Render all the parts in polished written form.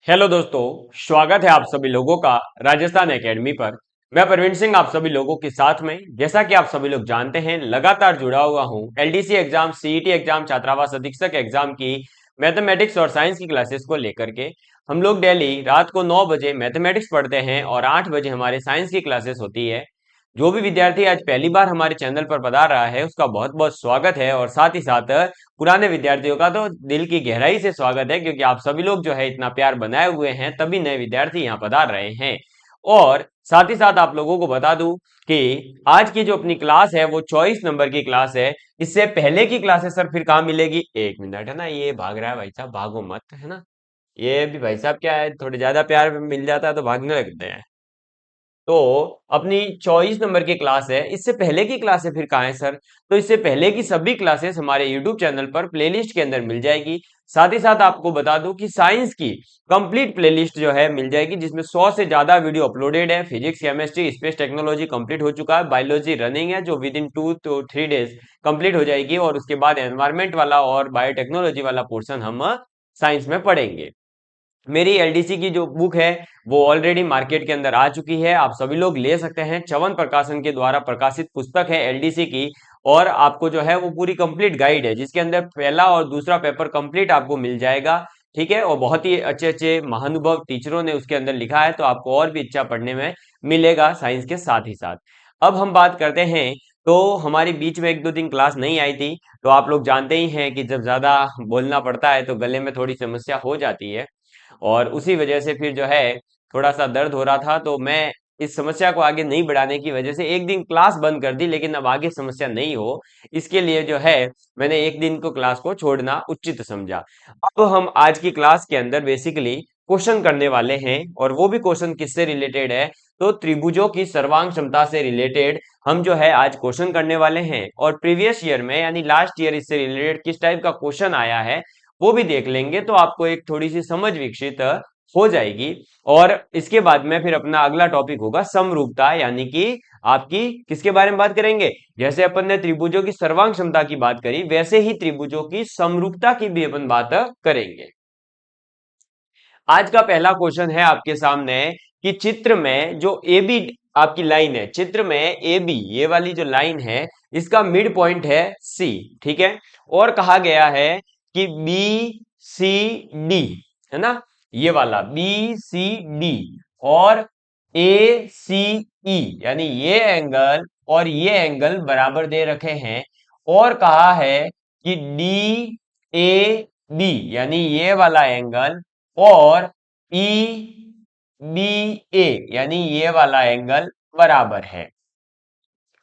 Hello दोस्तों, स्वागत है आप सभी लोगों का राजस्थान एकेडमी पर। मैं प्रवीण सिंह आप सभी लोगों के साथ में, जैसा कि आप सभी लोग जानते हैं, लगातार जुड़ा हुआ हूं एलडीसी एग्जाम, सीईटी एग्जाम, छात्रावास अधीक्षक एग्जाम की मैथमेटिक्स और साइंस की क्लासेस को लेकर के। हम लोग डेली रात को 9 बजे मैथमेटिक्स पढ़ते हैं और 8 बजे हमारे साइंस की क्लासेस होती है। जो भी विद्यार्थी आज पहली बार हमारे चैनल पर पधार रहा है उसका बहुत बहुत स्वागत है, और साथ ही साथ पुराने विद्यार्थियों का तो दिल की गहराई से स्वागत है, क्योंकि आप सभी लोग जो है इतना प्यार बनाए हुए हैं, तभी नए विद्यार्थी यहाँ पधार रहे हैं। और साथ ही साथ आप लोगों को बता दूं कि आज की जो अपनी क्लास है वो 24 नंबर की क्लास है। इससे पहले की क्लासेस सर फिर कहाँ मिलेगी? एक मिनट, है ना, ये भाग रहा है भाई साहब, भागो मत, है ना। ये भी भाई साहब क्या है, थोड़े ज्यादा प्यार मिल जाता है तो भागने लगते हैं। तो अपनी 24 नंबर की क्लास है, इससे पहले की क्लास है फिर कहाँ है सर? तो इससे पहले की सभी क्लासेस हमारे यूट्यूब चैनल पर प्लेलिस्ट के अंदर मिल जाएगी। साथ ही साथ आपको बता दूं कि साइंस की कंप्लीट प्लेलिस्ट जो है मिल जाएगी, जिसमें 100 से ज्यादा वीडियो अपलोडेड है। Physics, chemistry, space technology complete हो चुका है, बायोलॉजी रनिंग है जो with in 2 to 3 days complete हो जाएगी, और उसके बाद एनवायरमेंट वाला और बायोटेक्नोलॉजी वाला पोर्शन हम साइंस में पढ़ेंगे। मेरी एलडीसी की जो बुक है वो ऑलरेडी मार्केट के अंदर आ चुकी है, आप सभी लोग ले सकते हैं। च्यवन प्रकाशन के द्वारा प्रकाशित पुस्तक है एलडीसी की, और आपको जो है वो पूरी कंप्लीट गाइड है, जिसके अंदर पहला और दूसरा पेपर कंप्लीट आपको मिल जाएगा। ठीक है, और बहुत ही अच्छे अच्छे महानुभव टीचरों ने उसके अंदर लिखा है, तो आपको और भी अच्छा पढ़ने में मिलेगा साइंस के साथ ही साथ। अब हम बात करते हैं, तो हमारी बीच में 1-2 दिन क्लास नहीं आई थी, तो आप लोग जानते ही हैं कि जब ज्यादा बोलना पड़ता है तो गले में थोड़ी समस्या हो जाती है, और उसी वजह से फिर जो है थोड़ा सा दर्द हो रहा था। तो मैं इस समस्या को आगे नहीं बढ़ाने की वजह से एक दिन क्लास बंद कर दी, लेकिन अब आगे समस्या नहीं हो इसके लिए जो है मैंने एक दिन को क्लास को छोड़ना उचित समझा। अब हम आज की क्लास के अंदर बेसिकली क्वेश्चन करने वाले हैं, और वो भी क्वेश्चन किससे रिलेटेड है? तो त्रिभुजों की सर्वांग क्षमता से रिलेटेड हम जो है आज क्वेश्चन करने वाले हैं, और प्रीवियस ईयर में यानी लास्ट ईयर इससे रिलेटेड किस टाइप का क्वेश्चन आया है वो भी देख लेंगे, तो आपको एक थोड़ी सी समझ विकसित हो जाएगी। और इसके बाद में फिर अपना अगला टॉपिक होगा समरूपता, यानी कि आपकी किसके बारे में बात करेंगे? जैसे अपन ने त्रिभुजों की सर्वांग क्षमता की बात करी, वैसे ही त्रिभुजों की समरूपता की भी अपन बात करेंगे। आज का पहला क्वेश्चन है आपके सामने कि चित्र में जो ए बी आपकी लाइन है, चित्र में ए बी ये वाली जो लाइन है, इसका मिड पॉइंट है सी। ठीक है, और कहा गया है कि बी सी डी, है ना, ये वाला बी सी डी और ए सी ई, यानी ये एंगल और ये एंगल बराबर दे रखे हैं, और कहा है कि डी ए बी यानी ये वाला एंगल और ई बी ए यानी ये वाला एंगल बराबर है।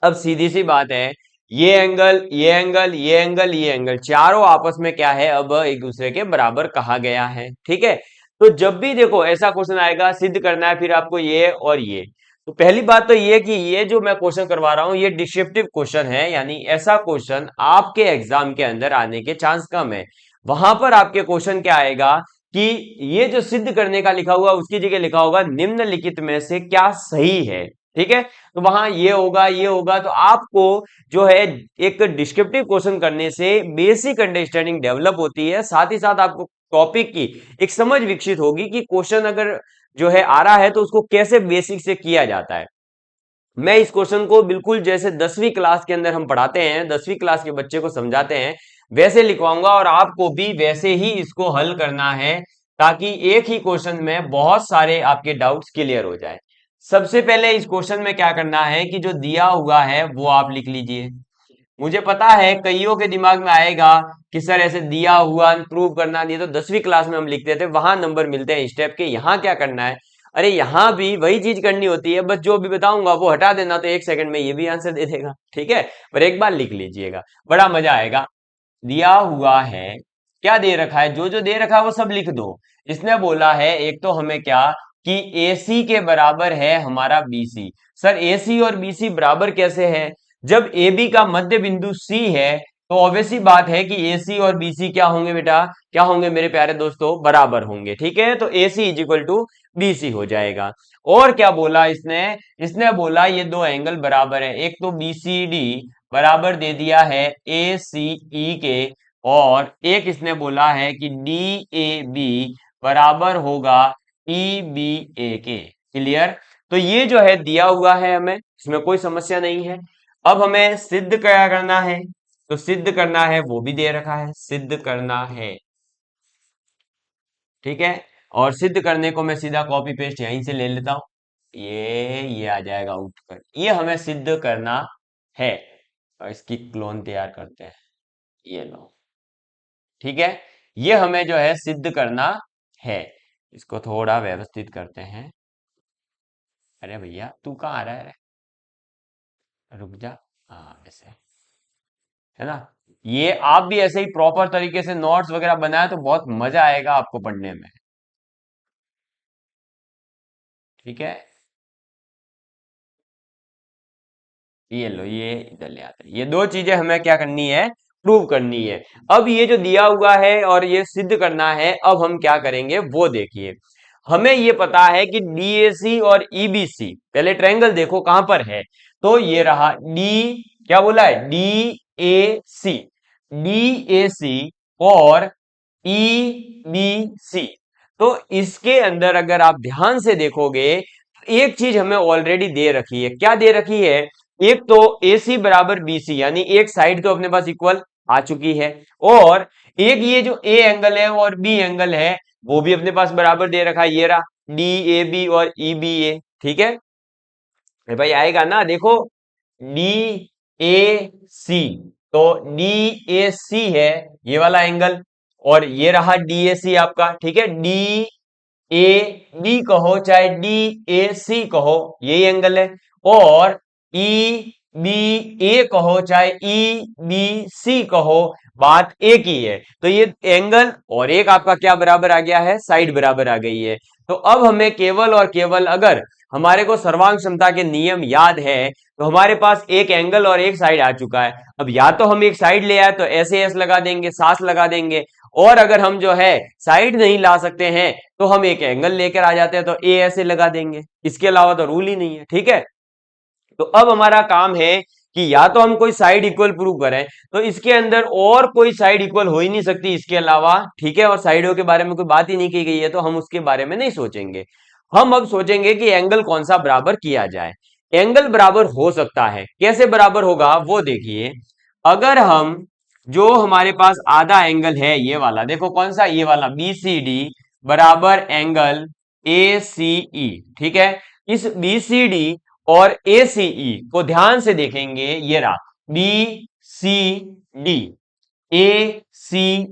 अब सीधी सी बात है, ये एंगल, ये एंगल, ये एंगल, ये एंगल चारों आपस में क्या है, अब एक दूसरे के बराबर कहा गया है। ठीक है, तो जब भी देखो ऐसा क्वेश्चन आएगा, सिद्ध करना है फिर आपको ये और ये। तो पहली बात तो ये कि ये जो मैं क्वेश्चन करवा रहा हूं ये डिस्क्रिप्टिव क्वेश्चन है, यानी ऐसा क्वेश्चन आपके एग्जाम के अंदर आने के चांस कम है। वहां पर आपके क्वेश्चन क्या आएगा कि ये जो सिद्ध करने का लिखा हुआ उसकी जगह लिखा होगा निम्नलिखित में से क्या सही है। ठीक है, तो वहां ये होगा, ये होगा, तो आपको जो है एक डिस्क्रिप्टिव क्वेश्चन करने से बेसिक अंडरस्टैंडिंग डेवलप होती है, साथ ही साथ आपको टॉपिक की एक समझ विकसित होगी कि क्वेश्चन अगर जो है आ रहा है तो उसको कैसे बेसिक से किया जाता है। मैं इस क्वेश्चन को बिल्कुल जैसे 10वीं क्लास के अंदर हम पढ़ाते हैं, 10वीं क्लास के बच्चे को समझाते हैं, वैसे लिखवाऊंगा, और आपको भी वैसे ही इसको हल करना है, ताकि एक ही क्वेश्चन में बहुत सारे आपके डाउट्स क्लियर हो जाए। सबसे पहले इस क्वेश्चन में क्या करना है कि जो दिया हुआ है वो आप लिख लीजिए। मुझे पता है कईयों के दिमाग में आएगा कि सर ऐसे दिया हुआ प्रूव करना नहीं, तो 10वीं क्लास में हम लिखते थे, वहां नंबर मिलते हैं स्टेप के, यहाँ क्या करना है? अरे यहाँ भी वही चीज करनी होती है, बस जो भी बताऊंगा वो हटा देना, तो 1 सेकंड में ये भी आंसर दे देगा। ठीक है, पर एक बार लिख लीजिएगा, बड़ा मजा आएगा। दिया हुआ है, क्या दे रखा है, जो जो दे रखा है वो सब लिख दो। इसने बोला है एक तो हमें क्या, कि AC के बराबर है हमारा BC। सर AC और BC बराबर कैसे है? जब AB का मध्य बिंदु C है, तो ऑब्वियसली बात है कि AC और BC क्या होंगे बेटा, क्या होंगे मेरे प्यारे दोस्तों? बराबर होंगे। ठीक है, तो AC is equal to BC हो जाएगा। और क्या बोला इसने? इसने बोला ये दो एंगल बराबर है, एक तो BCD बराबर दे दिया है ACE के, और एक इसने बोला है कि DAB बराबर होगा ई बी ए के। क्लियर? तो ये जो है दिया हुआ है हमें, इसमें कोई समस्या नहीं है। अब हमें सिद्ध क्या करना है, तो सिद्ध करना है वो भी दे रखा है, सिद्ध करना है। ठीक है, और सिद्ध करने को मैं सीधा कॉपी पेस्ट यहीं से ले लेता हूं, ये आ जाएगा उत्तर। ये हमें सिद्ध करना है और इसकी क्लोन तैयार करते हैं, ये लो। ठीक है, ये हमें जो है सिद्ध करना है। इसको थोड़ा व्यवस्थित करते हैं। अरे भैया तू कहाँ आ रहा है? रुक जा। हाँ ऐसे, है ना? ये आप भी ऐसे ही प्रॉपर तरीके से नोट्स वगैरह बनाए तो बहुत मजा आएगा आपको पढ़ने में। ठीक है, ये लो, ये इधर ले आते हैं। ये दो चीजें हमें क्या करनी है, प्रूव करनी है। अब ये जो दिया हुआ है और ये सिद्ध करना है, अब हम क्या करेंगे वो देखिए। हमें ये पता है कि डीएसी और ईबीसी, पहले ट्रायंगल देखो कहां पर है, तो ये रहा डी, क्या बोला है, D A C, D A सी और ई बी सी। तो इसके अंदर अगर आप ध्यान से देखोगे, एक चीज हमें ऑलरेडी दे रखी है। क्या दे रखी है? एक तो AC बराबर BC, यानी एक साइड तो अपने पास इक्वल आ चुकी है, और एक ये जो A एंगल है और B एंगल है वो भी अपने पास बराबर दे रखा है, ये रहा DAB और EBA। ठीक है, अरे भाई आएगा ना, देखो DAC, तो DAC है ये वाला एंगल, और ये रहा DAC आपका। ठीक है, DAB कहो चाहे DAC कहो, यही एंगल है, और EBA कहो चाहे EBC कहो, बात एक ही है। तो ये एंगल और एक आपका क्या बराबर आ गया है, साइड बराबर आ गई है। तो अब हमें केवल और केवल, अगर हमारे को सर्वांग क्षमता के नियम याद है, तो हमारे पास एक एंगल और एक साइड आ चुका है। अब या तो हम एक साइड ले आए तो ऐसे एस लगा देंगे, सास लगा देंगे, और अगर हम जो है साइड नहीं ला सकते हैं तो हम एक एंगल लेकर आ जाते हैं तो ए ऐसे लगा देंगे। इसके अलावा तो रूल ही नहीं है। ठीक है, तो अब हमारा काम है कि या तो हम कोई साइड इक्वल प्रूव करें, तो इसके अंदर और कोई साइड इक्वल हो ही नहीं सकती इसके अलावा। ठीक है, और साइडों के बारे में कोई बात ही नहीं की गई है, तो हम उसके बारे में नहीं सोचेंगे। हम अब सोचेंगे कि एंगल कौन सा बराबर किया जाए। एंगल बराबर हो सकता है, कैसे बराबर होगा वो देखिए। अगर हम, जो हमारे पास आधा एंगल है ये वाला, देखो कौन सा, ये वाला BCD बराबर एंगल ACE। ठीक है, इस BCD और ACE को ध्यान से देखेंगे, ये रहा BCD ACE,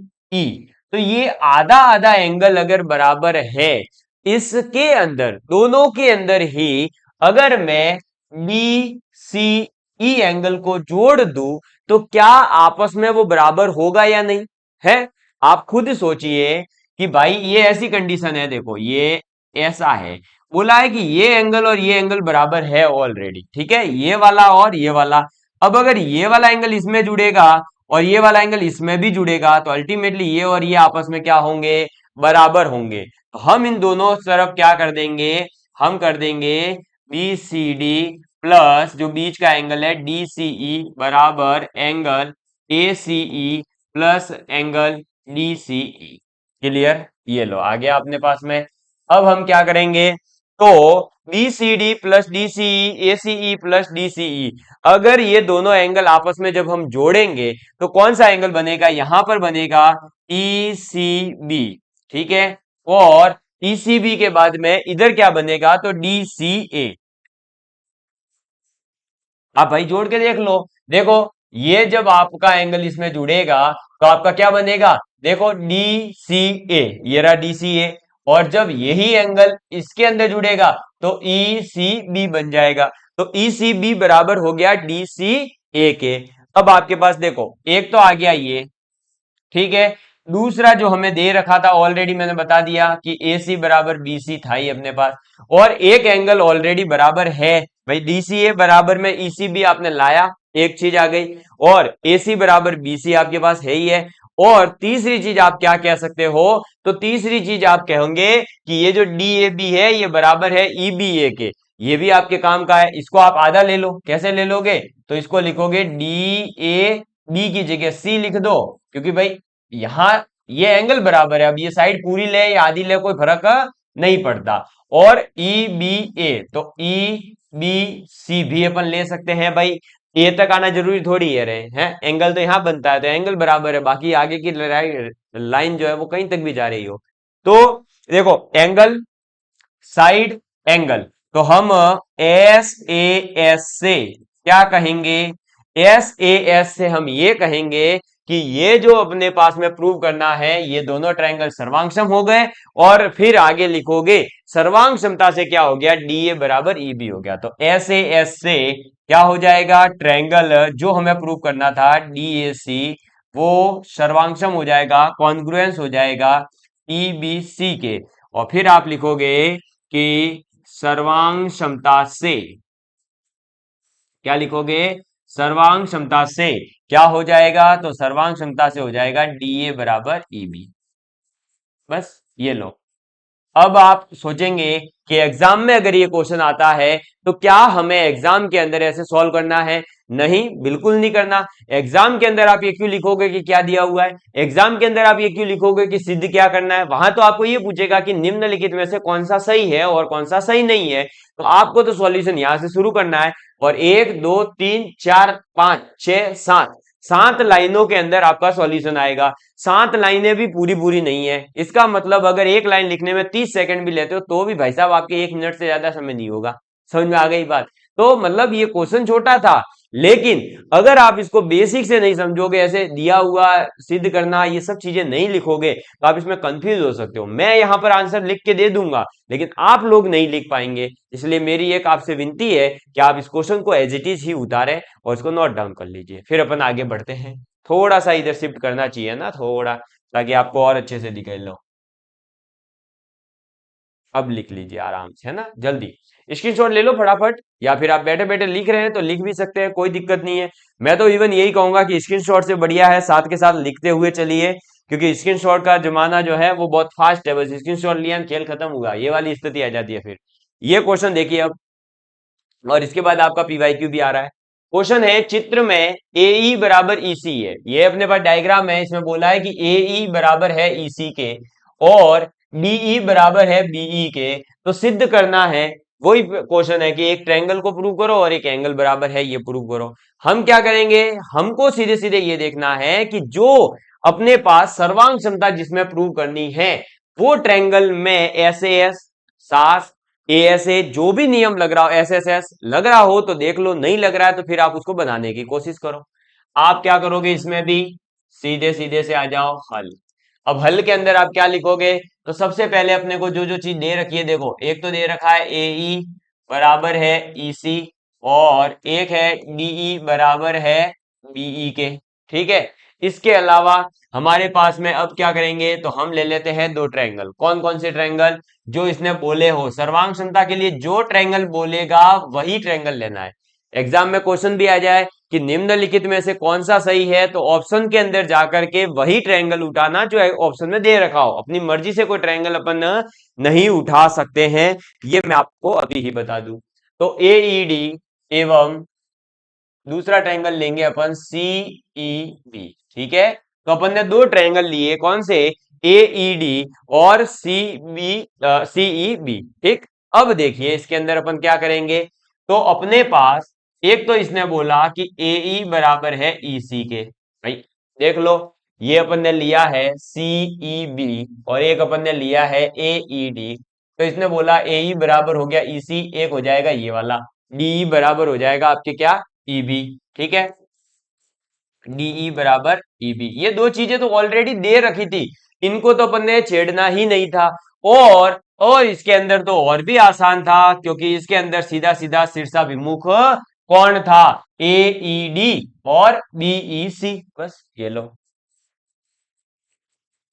तो ये आधा आधा एंगल अगर बराबर है, इसके अंदर, दोनों के अंदर ही अगर मैं BCE एंगल को जोड़ दूं तो क्या आपस में वो बराबर होगा या नहीं है? आप खुद सोचिए कि भाई ये ऐसी कंडीशन है, देखो ये ऐसा है, बोला है कि ये एंगल और ये एंगल बराबर है ऑलरेडी। ठीक है, ये वाला और ये वाला। अब अगर ये वाला एंगल इसमें जुड़ेगा और ये वाला एंगल इसमें भी जुड़ेगा, तो अल्टीमेटली ये और ये आपस में क्या होंगे, बराबर होंगे। तो हम इन दोनों तरफ क्या कर देंगे, हम कर देंगे BCD प्लस जो बीच का एंगल है DCE बराबर angle ACE plus angle DCE। Clear? ये लो आ गया अपने पास में। अब हम क्या करेंगे, तो BCD plus DCE ACE plus DCE, अगर ये दोनों एंगल आपस में जब हम जोड़ेंगे तो कौन सा एंगल बनेगा, यहां पर बनेगा ECB। ठीक है, और ECB के बाद में इधर क्या बनेगा, तो DCA। आप भाई जोड़ के देख लो, देखो ये जब आपका एंगल इसमें जुड़ेगा तो आपका क्या बनेगा, देखो DCA, ये रहा DCA, और जब यही एंगल इसके अंदर जुड़ेगा तो ECB बन जाएगा। तो ECB बराबर हो गया DCA के। अब आपके पास देखो एक तो आ गया ये, ठीक है, दूसरा जो हमें दे रखा था ऑलरेडी मैंने बता दिया कि AC बराबर BC था ही अपने पास, और एक एंगल ऑलरेडी बराबर है भाई DCA बराबर में ECB आपने लाया, एक चीज आ गई, और AC बराबर BC आपके पास है ही है। और तीसरी चीज आप क्या कह सकते हो, तो तीसरी चीज आप कहोगे कि ये जो DAB है ये बराबर है EBA के। ये भी आपके काम का है, इसको आप आधा ले लो। कैसे ले लोगे, तो इसको लिखोगे DAB की जगह C लिख दो, क्योंकि भाई यहां ये एंगल बराबर है। अब ये साइड पूरी ले या आधी ले कोई फर्क नहीं पड़ता। और ई बी ए, तो ई बी सी भी अपन ले सकते हैं भाई। ए तक आना जरूरी थोड़ी है रहे हैं, एंगल तो यहां बनता है, तो एंगल बराबर है, बाकी आगे की लाइन जो है वो कहीं तक भी जा रही हो। तो देखो एंगल, साइड, एंगल, तो हम एस ए एस से क्या कहेंगे? एस ए एस से हम ये कहेंगे कि ये जो अपने पास में प्रूव करना है, ये दोनों ट्रायंगल सर्वांगसम हो गए। और फिर आगे लिखोगे सर्वांग क्षमता से क्या हो गया? डी ए बराबर ई बी हो गया। तो एस ए एस से क्या हो जाएगा? ट्रायंगल जो हमें प्रूव करना था डी ए सी, वो सर्वांगसम हो जाएगा, कॉन्ग्रुएंस हो जाएगा ई बी सी के। और फिर आप लिखोगे कि सर्वांग क्षमता से, क्या लिखोगे? सर्वांग क्षमता से क्या हो जाएगा? तो सर्वांग क्षमता से हो जाएगा डी ए बराबर ई बी। बस ये लो। अब आप सोचेंगे कि एग्जाम में अगर ये क्वेश्चन आता है तो क्या हमें एग्जाम के अंदर ऐसे सॉल्व करना है? नहीं, बिल्कुल नहीं करना। एग्जाम के अंदर आप ये क्यों लिखोगे कि क्या दिया हुआ है? एग्जाम के अंदर आप ये क्यों लिखोगे कि सिद्ध क्या करना है? वहां तो आपको ये पूछेगा कि निम्नलिखित में से कौन सा सही है और कौन सा सही नहीं है। तो आपको तो सॉल्यूशन यहां से शुरू करना है। और 1 2 3 4 5 6 7 7 लाइनों के अंदर आपका सॉल्यूशन आएगा। 7 लाइनें भी पूरी पूरी नहीं है, इसका मतलब अगर एक लाइन लिखने में 30 सेकंड भी लेते हो तो भी भाई साहब आपके 1 मिनट से ज्यादा समय नहीं होगा। समझ में आ गई बात? तो मतलब ये क्वेश्चन छोटा था, लेकिन अगर आप इसको बेसिक से नहीं समझोगे, ऐसे दिया हुआ सिद्ध करना ये सब चीजें नहीं लिखोगे, तो आप इसमें कंफ्यूज हो सकते हो। मैं यहां पर आंसर लिख के दे दूंगा, लेकिन आप लोग नहीं लिख पाएंगे। इसलिए मेरी एक आपसे विनती है कि आप इस क्वेश्चन को एज इट इज ही उतारें और इसको नोट डाउन कर लीजिए, फिर अपन आगे बढ़ते हैं। थोड़ा सा इधर शिफ्ट करना चाहिए ना, थोड़ा, ताकि आपको और अच्छे से दिखाई लो। अब लिख लीजिए आराम से, है ना, जल्दी स्क्रीनशॉट ले लो फटाफट, या फिर आप बैठे बैठे लिख रहे हैं तो लिख भी सकते हैं, कोई दिक्कत नहीं है। मैं तो इवन यही कहूंगा कि स्क्रीनशॉट से बढ़िया है साथ के साथ लिखते हुए चलिए, क्योंकि स्क्रीनशॉट का जमाना जो है वो बहुत फास्ट है, बस स्क्रीनशॉट लिया खेल खत्म हुआ, ये वाली स्थिति आ जाती है फिर। ये क्वेश्चन देखिए अब, और इसके बाद आपका पीवाईक्यू भी आ रहा है। क्वेश्चन है चित्र में ए ई बराबर ई सी है, ये अपने पास डायग्राम है, इसमें बोला है कि ए ई बराबर है ई सी के और बीई बराबर है बीई के, तो सिद्ध करना है। वही क्वेश्चन है कि एक ट्रायंगल को प्रूव करो और एक एंगल बराबर है, ये प्रूव करो। हम क्या करेंगे? हमको सीधे सीधे ये देखना है कि जो अपने पास सर्वांग क्षमता जिसमें प्रूव करनी है, वो ट्रायंगल में एस एस, सास, ए एस ए, जो भी नियम लग रहा हो, एस एस एस लग रहा हो तो देख लो, नहीं लग रहा है तो फिर आप उसको बनाने की कोशिश करो। आप क्या करोगे इसमें भी? सीधे सीधे से आ जाओ हल। अब हल के अंदर आप क्या लिखोगे? तो सबसे पहले अपने को जो जो चीज दे रखी है, देखो एक तो दे रखा है ए ई बराबर है ई सी, और एक है डीई बराबर है बीई के, ठीक है। इसके अलावा हमारे पास में अब क्या करेंगे? तो हम ले लेते हैं दो ट्रायंगल। कौन कौन से ट्रायंगल? जो इसने बोले हो, सर्वांग क्षमता के लिए जो ट्रायंगल बोलेगा वही ट्रायंगल लेना है। एग्जाम में क्वेश्चन भी आ जाए कि निम्नलिखित में से कौन सा सही है, तो ऑप्शन के अंदर जाकर के वही ट्रायंगल उठाना जो ऑप्शन में दे रखा हो। अपनी मर्जी से कोई ट्रायंगल अपन नहीं उठा सकते हैं, ये मैं आपको अभी ही बता दूं। तो एईडी एवं दूसरा ट्रायंगल लेंगे अपन सी ई बी, ठीक है। तो अपन ने दो ट्रायंगल लिए, कौन से? एईडी और सी बी, सीई बी, ठीक। अब देखिए इसके अंदर अपन क्या करेंगे? तो अपने पास एक तो इसने बोला कि एई बराबर है ईसी के, भाई देख लो, ये अपन ने लिया है सीई बी और एक अपन ने लिया है एईडी। तो इसने बोला एई बराबर हो गया ईसी, एक हो जाएगा ये वाला, डी बराबर हो जाएगा आपके क्या? ईबी, ठीक है। डीई बराबर ईबी, ये दो चीजें तो ऑलरेडी दे रखी थी, इनको तो अपन ने छेड़ना ही नहीं था। और इसके अंदर तो और भी आसान था, क्योंकि इसके अंदर सीधा सीधा शीर्षाभिमुख कौन था? एईडी और बीईसी, बस ये लो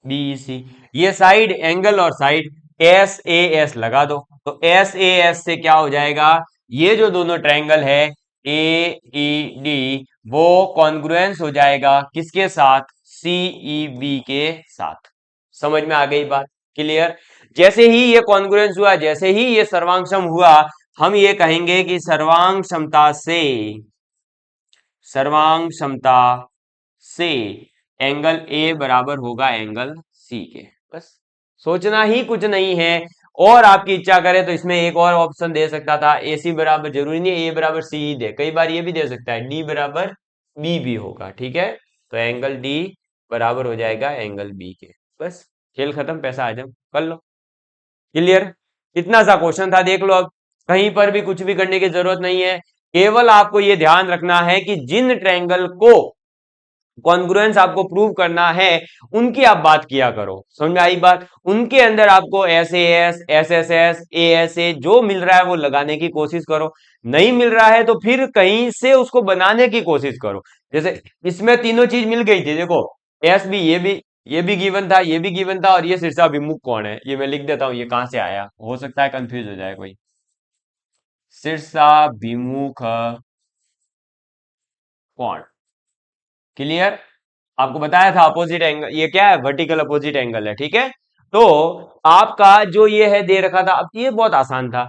बीईसी। ये साइड एंगल और साइड एस ए एस लगा दो, तो एस ए एस से क्या हो जाएगा? ये जो दोनों ट्रायंगल है ए ई डी, वो कॉन्ग्रुएंस हो जाएगा किसके साथ? सीई बी के साथ। समझ में आ गई बात? क्लियर? जैसे ही ये कॉन्ग्रुएंस हुआ, जैसे ही ये सर्वांगसम हुआ, हम ये कहेंगे कि सर्वांग क्षमता से, सर्वांग क्षमता से एंगल ए बराबर होगा एंगल सी के। बस सोचना ही कुछ नहीं है। और आपकी इच्छा करे तो इसमें एक और ऑप्शन दे सकता था, ए सी बराबर, जरूरी नहीं है ए बराबर सी ही दे, कई बार ये भी दे सकता है डी बराबर बी भी होगा, ठीक है। तो एंगल डी बराबर हो जाएगा एंगल बी के। बस खेल खत्म, पैसा हजम कर लो। क्लियर? इतना सा क्वेश्चन था, देख लो। अब कहीं पर भी कुछ भी करने की जरूरत नहीं है, केवल आपको यह ध्यान रखना है कि जिन ट्रायंगल को कॉन्ग्रुएंस आपको प्रूव करना है उनकी आप बात किया करो। समझ में आई बात? उनके अंदर आपको S S S S S A S A जो मिल रहा है वो लगाने की कोशिश करो। नहीं मिल रहा है तो फिर कहीं से उसको बनाने की कोशिश करो। जैसे इसमें तीनों चीज मिल गई थी, देखो एस भी, ये भी गिवन था, ये भी गिवन था, और ये शीर्षाभिमुख कौन है ये मैं लिख देता हूं, ये कहां से आया, हो सकता है कंफ्यूज हो जाए कोई। शीर्षाभिमुख कौन? क्लियर? आपको बताया था अपोजिट एंगल, ये क्या है, वर्टिकल अपोजिट एंगल है, ठीक है। तो आपका जो ये है दे रखा था, अब ये बहुत आसान था।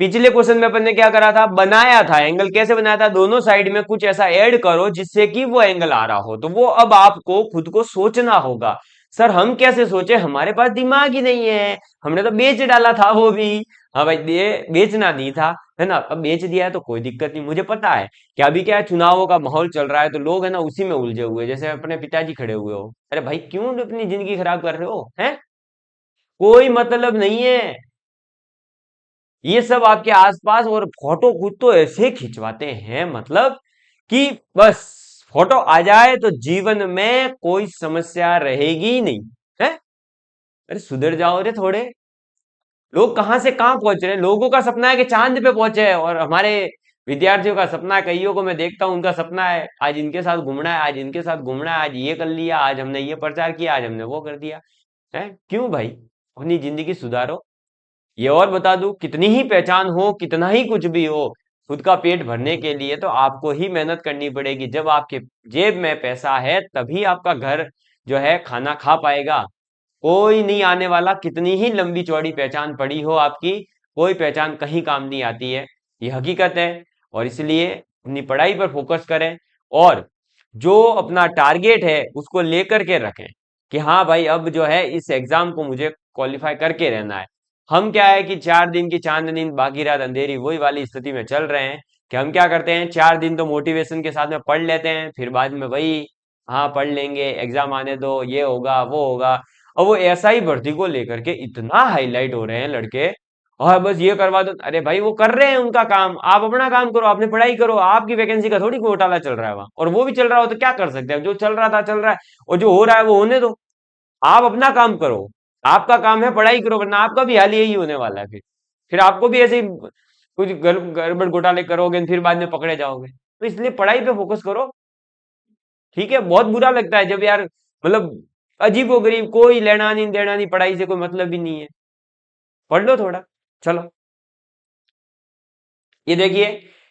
पिछले क्वेश्चन में अपन ने क्या करा था, बनाया था एंगल, कैसे बनाया था, दोनों साइड में कुछ ऐसा ऐड करो जिससे कि वो एंगल आ रहा हो। तो वो अब आपको खुद को सोचना होगा, सर हम कैसे सोचे, हमारे पास दिमाग ही नहीं है, हमने तो बेच डाला था वो भी। हाँ भाई, ये बेचना नहीं था, है ना, अब बेच दिया है तो कोई दिक्कत नहीं, मुझे पता है कि अभी क्या है, चुनावों का माहौल चल रहा है तो लोग है ना उसी में उलझे हुए, जैसे अपने पिताजी खड़े हुए हो, अरे भाई क्यों अपनी जिंदगी खराब कर रहे हो, हैं? कोई मतलब नहीं है। ये सब आपके आसपास, और फोटो खुद तो ऐसे खिंचवाते हैं, मतलब कि बस फोटो आ जाए तो जीवन में कोई समस्या रहेगी ही नहीं, है? अरे सुधर जाओ रे थोड़े। लोग कहां से कहां पहुंच रहे हैं, लोगों का सपना है कि चांद पे पहुंचे, और हमारे विद्यार्थियों का सपना है, कईयों को मैं देखता हूं उनका सपना है आज इनके साथ घूमना है, आज इनके साथ घूमना है, आज ये कर लिया, आज हमने ये प्रचार किया, आज हमने वो कर दिया। है क्यों भाई? अपनी जिंदगी सुधारो। ये और बता दूं, कितनी ही पहचान हो, कितना ही कुछ भी हो, खुद का पेट भरने के लिए तो आपको ही मेहनत करनी पड़ेगी। जब आपके जेब में पैसा है तभी आपका घर जो है खाना खा पाएगा। कोई नहीं आने वाला, कितनी ही लंबी चौड़ी पहचान पड़ी हो आपकी, कोई पहचान कहीं काम नहीं आती है, ये हकीकत है। और इसलिए अपनी पढ़ाई पर फोकस करें, और जो अपना टारगेट है उसको लेकर के रखें कि हाँ भाई अब जो है इस एग्जाम को मुझे क्वालिफाई करके रहना है। हम क्या है कि 4 दिन की चांदनी बाकी रात अंधेरी, वही वाली स्थिति में चल रहे हैं कि हम क्या करते हैं, 4 दिन तो मोटिवेशन के साथ में पढ़ लेते हैं, फिर बाद में वही, हाँ पढ़ लेंगे, एग्जाम आने दो, ये होगा वो होगा। और वो एसआई भर्ती को लेकर के इतना हाईलाइट हो रहे हैं लड़के, और बस ये करवा दो, अरे भाई वो कर रहे हैं उनका काम, आप अपना काम करो, आपने पढ़ाई करो, आपकी वैकेंसी का थोड़ी घोटाला चल रहा है वहां, और वो भी चल रहा हो तो क्या कर सकते हैं, जो चल रहा था चल रहा है, और जो हो रहा है वो होने दो। आप अपना काम करो, आपका काम है पढ़ाई करो, वरना आपका भी हाल यही होने वाला है। फिर आपको भी ऐसे ही कुछ गड़बड़ घोटाले करोगे फिर बाद में पकड़े जाओगे। तो इसलिए पढ़ाई पे फोकस करो, ठीक है। बहुत बुरा लगता है जब यार, मतलब अजीबो गरीब, कोई लेना नहीं देना नहीं, पढ़ाई से कोई मतलब ही नहीं है, पढ़ लो थोड़ा। चलो ये देखिए,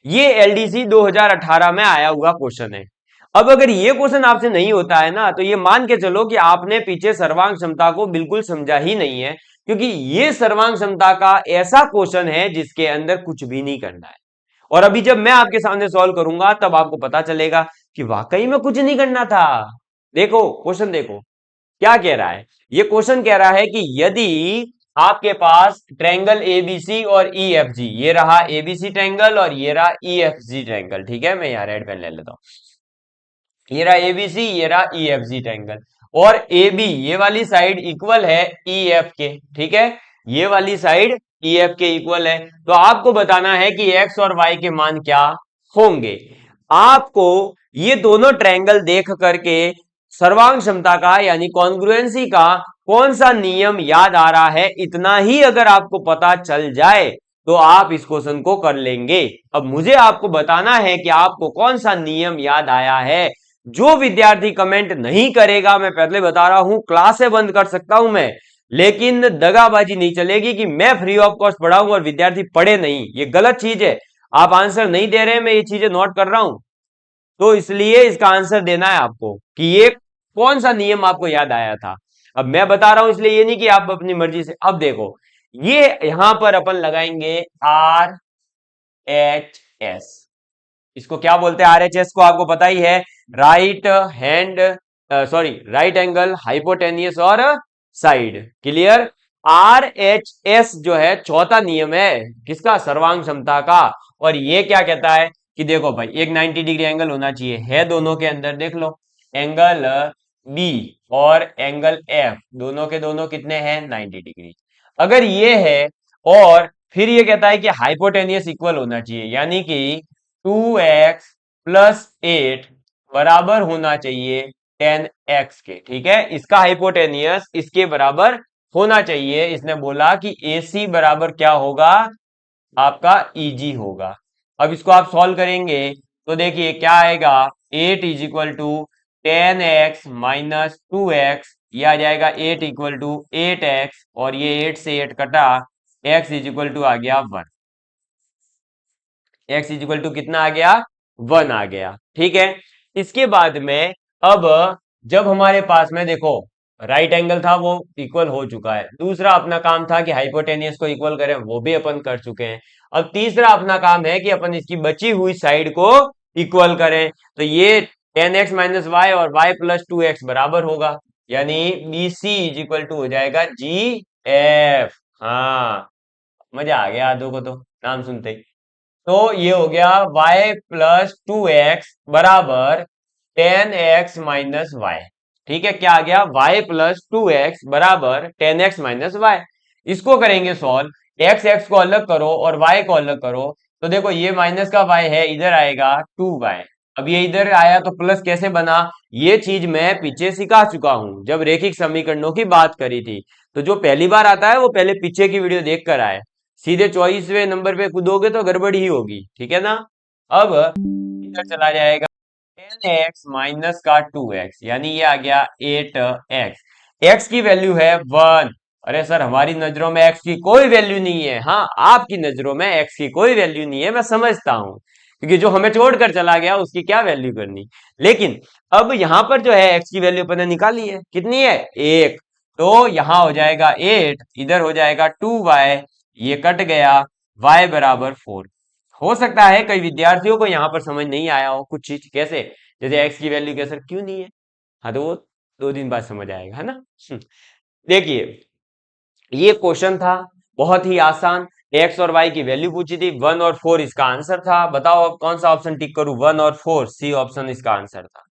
ये एलडीसी 2018 में आया हुआ क्वेश्चन है। अब अगर ये क्वेश्चन आपसे नहीं होता है ना, तो ये मान के चलो कि आपने पीछे सर्वांग क्षमता को बिल्कुल समझा ही नहीं है, क्योंकि ये सर्वांग क्षमता का ऐसा क्वेश्चन है जिसके अंदर कुछ भी नहीं करना है। और अभी जब मैं आपके सामने सॉल्व करूंगा तब आपको पता चलेगा कि वाकई में कुछ नहीं करना था। देखो क्वेश्चन देखो क्या कह रहा है। ये क्वेश्चन कह रहा है कि यदि आपके पास ट्रायंगल एबीसी और ईएफजी, ये रहा एबीसी ट्रायंगल और ये रहा ईएफजी ट्रायंगल, ठीक है, मैं यहाँ रेड पेन ले लेता हूं, ये रहा एबीसी, ये रहा ईएफजी ट्रायंगल, और ए बी ये वाली साइड इक्वल है ईएफ के, ठीक है, ये वाली साइड ईएफ के इक्वल है। तो आपको बताना है कि एक्स और वाई के मान क्या होंगे। आपको ये दोनों ट्रायंगल देख करके सर्वांग क्षमता का यानी कॉन्ग्रुएंसी का कौन सा नियम याद आ रहा है, इतना ही अगर आपको पता चल जाए तो आप इस क्वेश्चन को कर लेंगे। अब मुझे आपको बताना है कि आपको कौन सा नियम याद आया है। जो विद्यार्थी कमेंट नहीं करेगा, मैं पहले बता रहा हूं क्लासें बंद कर सकता हूं मैं, लेकिन दगाबाजी नहीं चलेगी कि मैं फ्री ऑफ कॉस्ट पढ़ाऊं और विद्यार्थी पढ़े नहीं, ये गलत चीज है। आप आंसर नहीं दे रहे, मैं ये चीजें नोट कर रहा हूं, तो इसलिए इसका आंसर देना है आपको कि ये कौन सा नियम आपको याद आया था। अब मैं बता रहा हूं इसलिए ये नहीं कि आप अपनी मर्जी से। अब देखो, ये यहां पर अपन लगाएंगे आर एच एस, इसको क्या बोलते हैं, आरएचएस को आपको पता ही है, right hand, sorry right angle hypotenuse और side. Clear. R H S जो है चौथा नियम है किसका, सर्वांग क्षमता का। और ये क्या कहता है कि देखो भाई एक 90 डिग्री एंगल होना चाहिए, है दोनों के अंदर, देख लो एंगल बी और एंगल एफ दोनों के दोनों कितने हैं 90 डिग्री। अगर ये है और फिर ये कहता है कि हाइपोटेनियस इक्वल होना चाहिए, यानी कि 2x प्लस 8 बराबर होना चाहिए 10x के। ठीक है, इसका हाइपोटेनियस इसके बराबर होना चाहिए। इसने बोला कि AC बराबर क्या होगा, आपका EG होगा। अब इसको आप सॉल्व करेंगे तो देखिए क्या आएगा, 8 is equal to 10x minus 2x, ये आ जाएगा 8 इक्वल टू 8x, और ये 8 से 8 कटा, x इज इक्वल टू आ गया 1। x इज इक्वल टू कितना आ गया, 1 आ गया। ठीक है, इसके बाद में अब जब हमारे पास में देखो राइट एंगल था वो इक्वल हो चुका है, दूसरा अपना काम था कि हाइपोटेनियस को इक्वल करें, वो भी अपन कर चुके हैं। अब तीसरा अपना काम है कि अपन इसकी बची हुई साइड को इक्वल करें। तो ये 10x माइनस वाई और y प्लस 2x बराबर होगा, यानी BC इज इक्वल टू हो जाएगा GF। हाँ, मजा आ गया आधो को तो नाम सुनते ही। तो ये हो गया y प्लस 2x बराबर 10x माइनस वाई। ठीक है, क्या आ गया, y प्लस 2x बराबर 10x माइनस वाई। इसको करेंगे सॉल्व, x को अलग करो और y को अलग करो, तो देखो ये माइनस का y है, इधर आएगा 2y। अब ये इधर आया तो प्लस कैसे बना, ये चीज मैं पीछे सिखा चुका हूं जब रेखिक समीकरणों की बात करी थी। तो जो पहली बार आता है वो पहले पीछे की वीडियो देख कर आए, सीधे 24वें नंबर पे कूदोगे तो गड़बड़ ही होगी। ठीक है ना। अब इधर चला जाएगा 10x माइनस का 2x, यानी ये आ गया 8x। x की वैल्यू है 1। अरे सर हमारी नजरों में x की कोई वैल्यू नहीं है। हाँ, आपकी नजरों में x की कोई वैल्यू नहीं है, मैं समझता हूं, क्योंकि जो हमें छोड़कर चला गया उसकी क्या वैल्यू करनी। लेकिन अब यहां पर जो है x की वैल्यू अपने निकाली है, कितनी है 1। तो यहां हो जाएगा 8, इधर हो जाएगा 2y, ये कट गया, y बराबर 4। हो सकता है कई विद्यार्थियों को यहां पर समझ नहीं आया हो कुछ चीज, कैसे, जैसे x की वैल्यू कैसे क्यों नहीं है। हाँ, तो वो 2 दिन बाद समझ आएगा, है ना। देखिए ये क्वेश्चन था बहुत ही आसान, x और y की वैल्यू पूछी थी, 1 और 4 इसका आंसर था। बताओ अब कौन सा ऑप्शन टिक करूं, 1 और 4, सी ऑप्शन इसका आंसर था।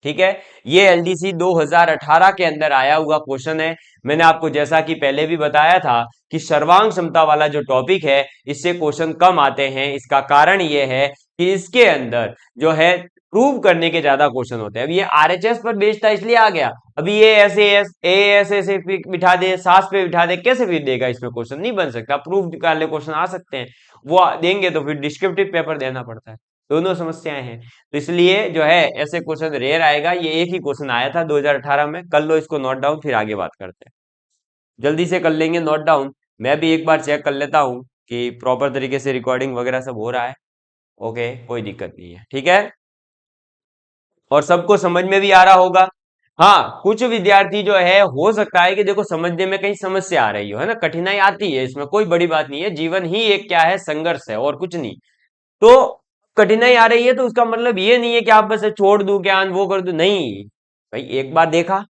ठीक है, ये एलडीसी 2018 के अंदर आया हुआ क्वेश्चन है। मैंने आपको जैसा कि पहले भी बताया था कि सर्वांग क्षमता वाला जो टॉपिक है इससे क्वेश्चन कम आते हैं। इसका कारण ये है कि इसके अंदर जो है प्रूव करने के ज्यादा क्वेश्चन होते हैं। अब ये आरएचएस पर बेस्ड था इसलिए आ गया, अभी ये ऐसे ऐसे बिठा दे, सास पे बिठा दे, कैसे फिर देगा, इसमें क्वेश्चन नहीं बन सकता। प्रूफ वाले क्वेश्चन आ सकते हैं, वो देंगे तो फिर डिस्क्रिप्टिव पेपर देना पड़ता है, दोनों समस्याएं हैं। तो इसलिए जो है ऐसे क्वेश्चन रेयर आएगा। ये एक ही क्वेश्चन आया था 2018 में, कर लो इसको नोट डाउन, फिर आगे बात करते हैं। जल्दी से कर लेंगे नोट डाउन, मैं भी एक बार चेक कर लेता हूँ कि प्रॉपर तरीके से रिकॉर्डिंग वगैरह सब हो रहा है। ओके, कोई दिक्कत नहीं है, ठीक है, और सबको समझ में भी आ रहा होगा। हाँ, कुछ विद्यार्थी जो है हो सकता है कि देखो समझने में कहीं समस्या आ रही हो, है ना, कठिनाई आती है, इसमें कोई बड़ी बात नहीं है, जीवन ही एक क्या है, संघर्ष है और कुछ नहीं। तो कठिनाई आ रही है तो उसका मतलब ये नहीं है कि आप बस छोड़ दो ज्ञान, वो कर दो, नहीं भाई। एक बार देखा,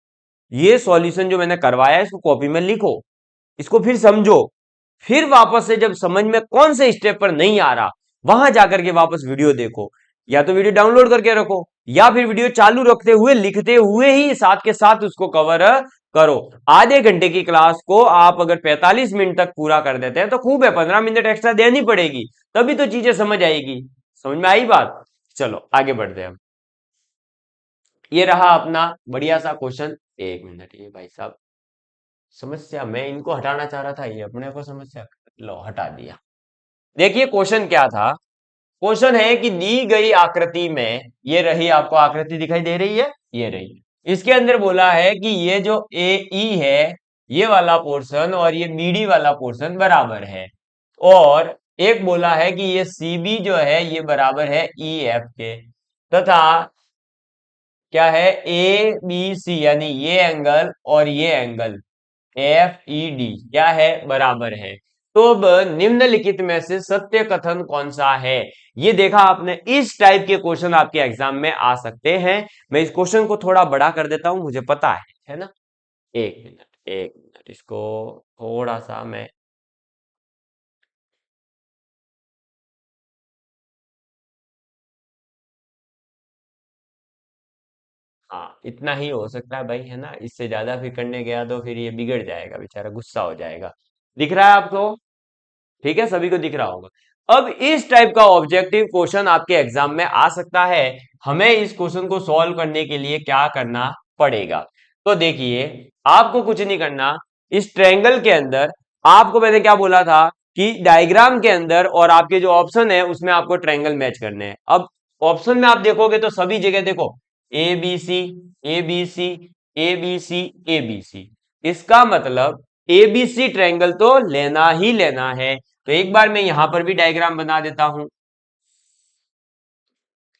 ये सॉल्यूशन जो मैंने करवाया है इसको कॉपी में लिखो, इसको फिर समझो, फिर वापस से जब समझ में कौन से स्टेप पर नहीं आ रहा वहां जाकर के वापस वीडियो देखो, या तो वीडियो डाउनलोड करके रखो, या फिर वीडियो चालू रखते हुए लिखते हुए ही साथ के साथ उसको कवर करो। आधे घंटे की क्लास को आप अगर 45 मिनट तक पूरा कर देते हैं तो खूब है, 15 मिनट एक्स्ट्रा देनी पड़ेगी, तभी तो चीजें समझ आएगी। समझ में आई बात। चलो आगे बढ़ते हैं। ये रहा अपना बढ़िया सा क्वेश्चन। एक मिनट, ये भाई साहब समस्या मैं इनको हटाना चाह रहा था, ये अपने को समस्या, लो हटा दिया। देखिए क्वेश्चन क्या था, क्वेश्चन है कि दी गई आकृति में, ये रही आपको आकृति दिखाई दे रही है, ये रही, इसके अंदर बोला है कि ये जो ए ई है ये वाला पोर्शन और ये बीडी वाला पोर्शन बराबर है, और एक बोला है कि ये सी बी जो है ये बराबर है ई एफ के, तथा क्या है ए बी सी, यानी ये एंगल और ये एंगल एफ ई डी क्या है, बराबर है। तो अब निम्नलिखित में से सत्य कथन कौन सा है। ये देखा आपने, इस टाइप के क्वेश्चन आपके एग्जाम में आ सकते हैं। मैं इस क्वेश्चन को थोड़ा बड़ा कर देता हूं, मुझे पता है ना। एक मिनट, एक मिनट, इसको थोड़ा सा मैं, हाँ इतना ही हो सकता है भाई, है ना, इससे ज्यादा फिर करने गया तो फिर ये बिगड़ जाएगा, बेचारा गुस्सा हो जाएगा। दिख रहा है आपको? ठीक है, सभी को दिख रहा होगा। अब इस टाइप का ऑब्जेक्टिव क्वेश्चन आपके एग्जाम में आ सकता है। हमें इस क्वेश्चन को सॉल्व करने के लिए क्या करना पड़ेगा? तो देखिए, आपको कुछ नहीं करना। इस ट्रायंगल के अंदर आपको मैंने क्या बोला था कि डायग्राम के अंदर और आपके जो ऑप्शन है उसमें आपको ट्रायंगल मैच करने हैं। अब ऑप्शन में आप देखोगे तो सभी जगह देखो A B C, A B C, A B C, A B C. इसका मतलब एबीसी ट्रायंगल तो लेना ही लेना है। तो एक बार मैं यहां पर भी डायग्राम बना देता हूं।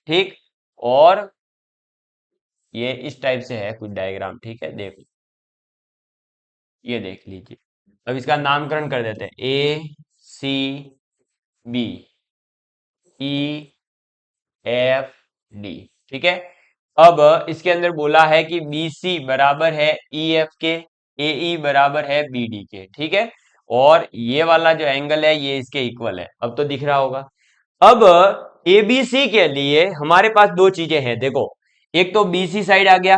ठीक, और ये इस टाइप से है कुछ डायग्राम। ठीक है, देखो, ये देख लीजिए। अब इसका नामकरण कर देते हैं, A C B, E F D. ठीक है, अब इसके अंदर बोला है कि बी सी बराबर है ई एफ के, ए ई बराबर है बी डी के। ठीक है, और ये वाला जो एंगल है ये इसके इक्वल है। अब तो दिख रहा होगा। अब एबीसी के लिए हमारे पास दो चीजें हैं, देखो, एक तो बीसी साइड आ गया,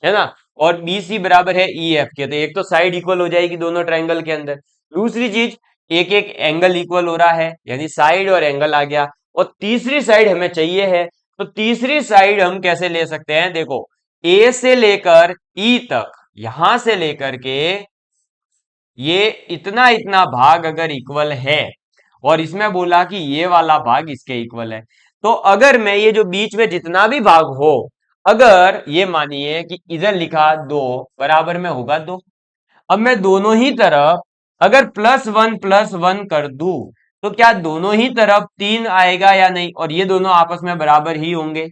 है ना, और बीसी बराबर है ई एफ के, तो एक तो साइड इक्वल हो जाएगी दोनों ट्रायंगल के अंदर। दूसरी चीज, एक एक एंगल इक्वल हो रहा है, यानी साइड और एंगल आ गया। और तीसरी साइड हमें चाहिए है, तो तीसरी साइड हम कैसे ले सकते हैं? देखो, ए से लेकर ई तक, यहां से लेकर के ये इतना इतना भाग अगर इक्वल है, और इसमें बोला कि ये वाला भाग इसके इक्वल है, तो अगर मैं ये जो बीच में जितना भी भाग हो, अगर ये मानिए कि इधर लिखा दो बराबर में होगा दो, अब मैं दोनों ही तरफ अगर प्लस वन कर दूं, तो क्या दोनों ही तरफ तीन आएगा या नहीं? और ये दोनों आपस में बराबर ही होंगे।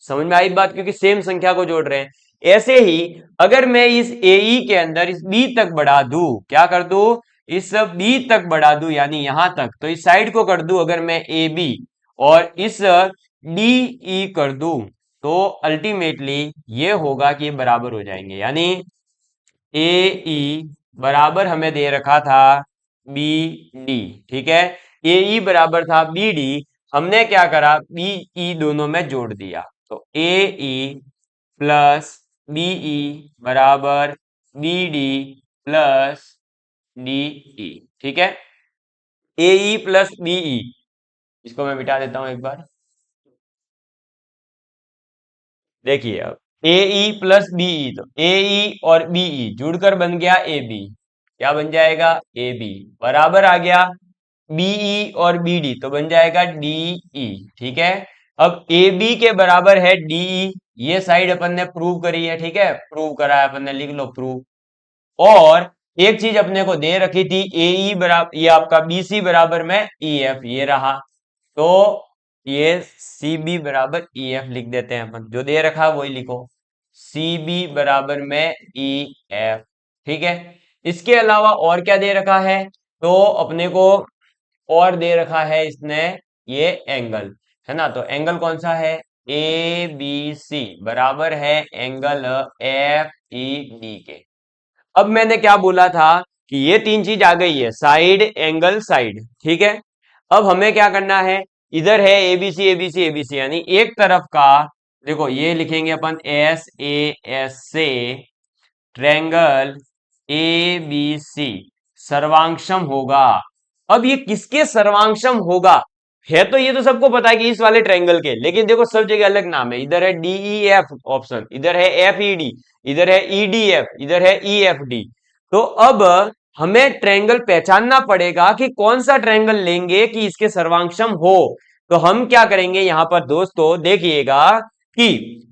समझ में आई बात? क्योंकि सेम संख्या को जोड़ रहे हैं। ऐसे ही अगर मैं इस AE के अंदर इस B तक बढ़ा दूं, क्या कर दूं, इस B तक बढ़ा दूं, यानी यहां तक, तो इस साइड को कर दूं अगर मैं AB, और इस DE कर दूं, तो अल्टीमेटली ये होगा कि ये बराबर हो जाएंगे। यानी AE बराबर हमें दे रखा था BD। ठीक है, AE बराबर था BD, हमने क्या करा, BE दोनों में जोड़ दिया, तो AE प्लस BE बराबर BD प्लस DE। ठीक है, AE प्लस BE, इसको मैं मिटा देता हूं एक बार। देखिए, अब AE प्लस BE, तो AE और BE जुड़कर बन गया AB। क्या बन जाएगा? AB बराबर आ गया BE और BD, तो बन जाएगा DE। ठीक है, अब AB के बराबर है DE, ये साइड अपन ने प्रूव करी है। ठीक है, प्रूव करा है अपन ने, लिख लो प्रूव। और एक चीज अपने को दे रखी थी, AE बराबर, ये आपका BC बराबर में EF, ये रहा। तो ये CB बराबर EF लिख देते हैं अपन, जो दे रखा है वही लिखो, CB बराबर में EF। ठीक है, इसके अलावा और क्या दे रखा है? तो अपने को और दे रखा है इसने, ये एंगल, है ना, तो एंगल कौन सा है? ABC बराबर है एंगल FED के। अब मैंने क्या बोला था कि ये तीन चीज आ गई है, साइड एंगल साइड। ठीक है, अब हमें क्या करना है, इधर है एबीसी एबीसी एबीसी, यानी एक तरफ का, देखो ये लिखेंगे अपन SAS से ट्रायंगल ABC सर्वांगशम होगा। अब ये किसके सर्वांगशम होगा? है तो ये तो सबको पता है कि इस वाले ट्रायंगल के, लेकिन देखो सब जगह अलग नाम है। इधर है DEF ऑप्शन, इधर है FED, इधर है EDF, इधर है EFD। तो अब हमें ट्रायंगल पहचानना पड़ेगा कि कौन सा ट्रायंगल लेंगे कि इसके सर्वांगशम हो। तो हम क्या करेंगे यहां पर दोस्तों, देखिएगा कि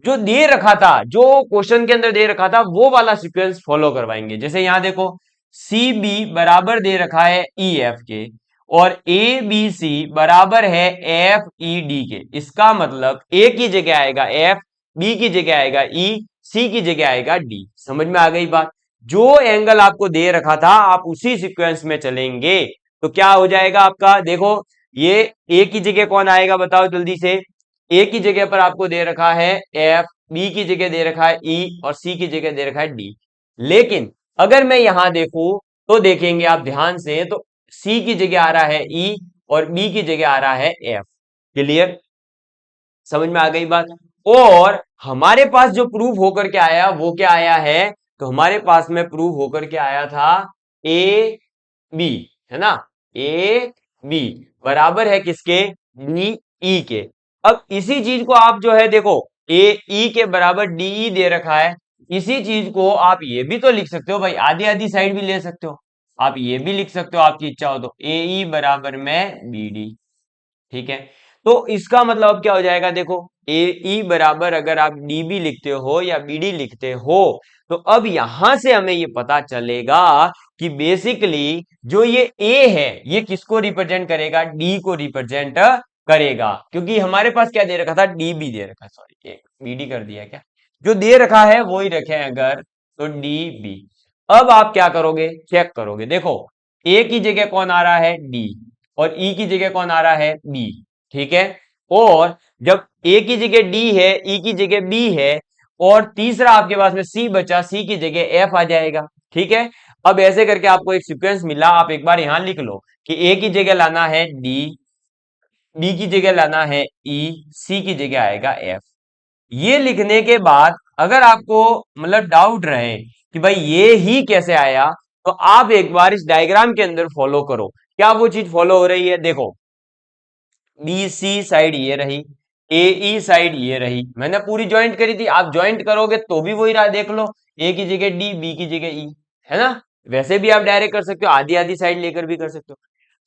जो दे रखा था, जो क्वेश्चन के अंदर दे रखा था, वो वाला सीक्वेंस फॉलो करवाएंगे। जैसे यहां देखो, CB बराबर दे रखा है EF के, और ABC बराबर है FED के। इसका मतलब A की जगह आएगा F, B की जगह आएगा E, C की जगह आएगा D। समझ में आ गई बात? जो एंगल आपको दे रखा था आप उसी सीक्वेंस में चलेंगे, तो क्या हो जाएगा आपका, देखो, ये A की जगह कौन आएगा बताओ जल्दी से। A की जगह पर आपको दे रखा है F, B की जगह दे रखा है E, और C की जगह दे रखा है D। लेकिन अगर मैं यहां देखूं तो देखेंगे आप ध्यान से, तो सी की जगह आ रहा है ई और बी की जगह आ रहा है एफ। क्लियर, समझ में आ गई बात। और हमारे पास जो प्रूफ होकर के आया वो क्या आया है, तो हमारे पास में प्रूफ होकर के आया था ए बी, है ना, ए बी बराबर है किसके, डी ई के। अब इसी चीज को आप जो है देखो, ए ई के बराबर डी दे रखा है, इसी चीज को आप ये भी तो लिख सकते हो भाई, आधी आधी साइड भी ले सकते हो, आप ये भी लिख सकते हो आपकी इच्छा हो तो, ए ई बराबर में बी डी। ठीक है, तो इसका मतलब अब क्या हो जाएगा देखो, ए ई बराबर अगर आप डी बी लिखते हो या बी डी लिखते हो, तो अब यहां से हमें ये पता चलेगा कि बेसिकली जो ये ए है ये किसको रिप्रेजेंट करेगा, डी को रिप्रेजेंट करेगा, क्योंकि हमारे पास क्या दे रखा था, डी बी दे रखा, सॉरी एक बी डी कर दिया क्या, जो दे रखा है वो ही रखे अगर, तो डी बी। अब आप क्या करोगे, चेक करोगे, देखो ए की जगह कौन आ रहा है, डी, और ई की जगह कौन आ रहा है, बी। ठीक है, और जब ए की जगह डी है, ई की जगह बी है, और तीसरा आपके पास में सी बचा, सी की जगह एफ आ जाएगा। ठीक है, अब ऐसे करके आपको एक सीक्वेंस मिला, आप एक बार यहां लिख लो कि ए की जगह लाना है डी, बी की जगह लाना है ई, सी की जगह आएगा एफ। ये लिखने के बाद अगर आपको मतलब डाउट रहे कि भाई ये ही कैसे आया, तो आप एक बार इस डायग्राम के अंदर फॉलो करो, क्या वो चीज फॉलो हो रही है, देखो बी सी साइड ये रही, ए ई साइड ये रही, मैंने पूरी ज्वाइंट करी थी, आप ज्वाइंट करोगे तो भी वही रहा, देख लो ए की जगह डी, बी की जगह ई, है ना। वैसे भी आप डायरेक्ट कर सकते हो, आधी आधी साइड लेकर भी कर सकते हो।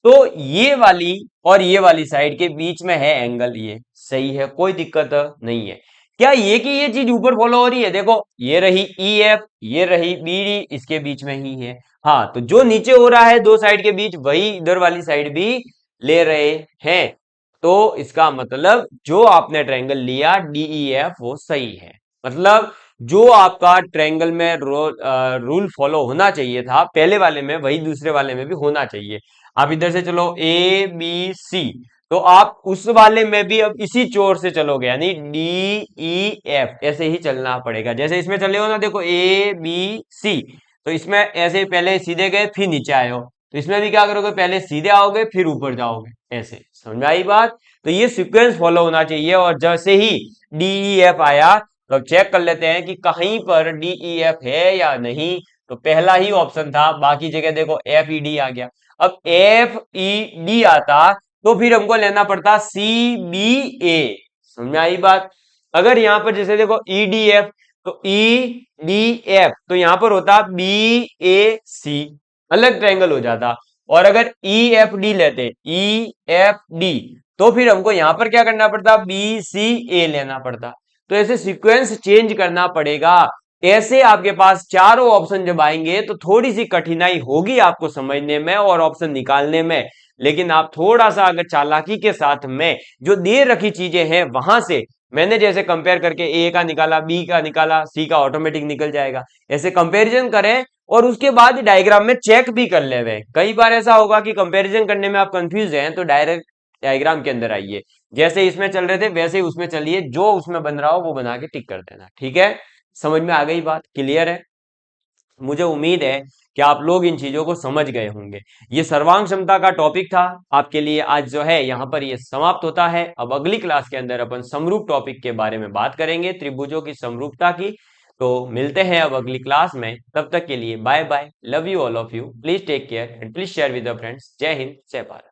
तो ये वाली और ये वाली साइड के बीच में है एंगल, ये सही है, कोई दिक्कत नहीं है। क्या ये कि ये चीज ऊपर फॉलो हो रही है, देखो ये रही ई एफ, ये रही बी डी, इसके बीच में ही है। हाँ, तो जो नीचे हो रहा है दो साइड के बीच, वही इधर वाली साइड भी ले रहे हैं। तो इसका मतलब जो आपने ट्रायंगल लिया डीईएफ वो सही है, मतलब जो आपका ट्रायंगल में रूल फॉलो होना चाहिए था पहले वाले में, वही दूसरे वाले में भी होना चाहिए। आप इधर से चलो ए बी सी, तो आप उस वाले में भी अब इसी चोर से चलोगे, यानी डी ई एफ ऐसे ही चलना पड़ेगा, जैसे इसमें चले हो ना, देखो ए बी सी, तो इसमें ऐसे पहले सीधे गए फिर नीचे आए हो, तो इसमें भी क्या करोगे, पहले सीधे आओगे फिर ऊपर जाओगे, ऐसे, समझ में आई बात। तो ये सीक्वेंस फॉलो होना चाहिए, और जैसे ही डीई एफ आया तो अब चेक कर लेते हैं कि कहीं पर डीई एफ है या नहीं, तो पहला ही ऑप्शन था, बाकी जगह देखो एफ ई डी आ गया। अब एफ ई डी आता तो फिर हमको लेना पड़ता सी बी ए, समझ में आई बात। अगर यहां पर जैसे देखो ई डी एफ, तो ई डी एफ तो यहां पर होता बी ए सी, अलग ट्रायंगल हो जाता। और अगर ई एफ डी लेते, ई एफ डी, तो फिर हमको यहां पर क्या करना पड़ता, बी सी ए लेना पड़ता। तो ऐसे सीक्वेंस चेंज करना पड़ेगा। ऐसे आपके पास चारों ऑप्शन जब आएंगे तो थोड़ी सी कठिनाई होगी आपको समझने में और ऑप्शन निकालने में, लेकिन आप थोड़ा सा अगर चालाकी के साथ में जो दे रखी चीजें हैं वहां से, मैंने जैसे कंपेयर करके ए का निकाला, बी का निकाला, सी का ऑटोमेटिक निकल जाएगा, ऐसे कंपैरिजन करें और उसके बाद डायग्राम में चेक भी कर ले हुए। कई बार ऐसा होगा कि कंपैरिजन करने में आप कंफ्यूज हैं, तो डायरेक्ट डायग्राम के अंदर आइए, जैसे इसमें चल रहे थे वैसे ही उसमें चलिए, जो उसमें बन रहा हो वो बना के टिक कर देना, ठीक है। समझ में आ गई बात, क्लियर है। मुझे उम्मीद है कि आप लोग इन चीजों को समझ गए होंगे। ये सर्वांग क्षमता का टॉपिक था आपके लिए, आज जो है यहाँ पर ये समाप्त होता है। अब अगली क्लास के अंदर अपन समरूप टॉपिक के बारे में बात करेंगे, त्रिभुजों की समरूपता की। तो मिलते हैं अब अगली क्लास में, तब तक के लिए bye bye, love you all of you, please take care and please share with your friends. जय हिंद, जय भारत।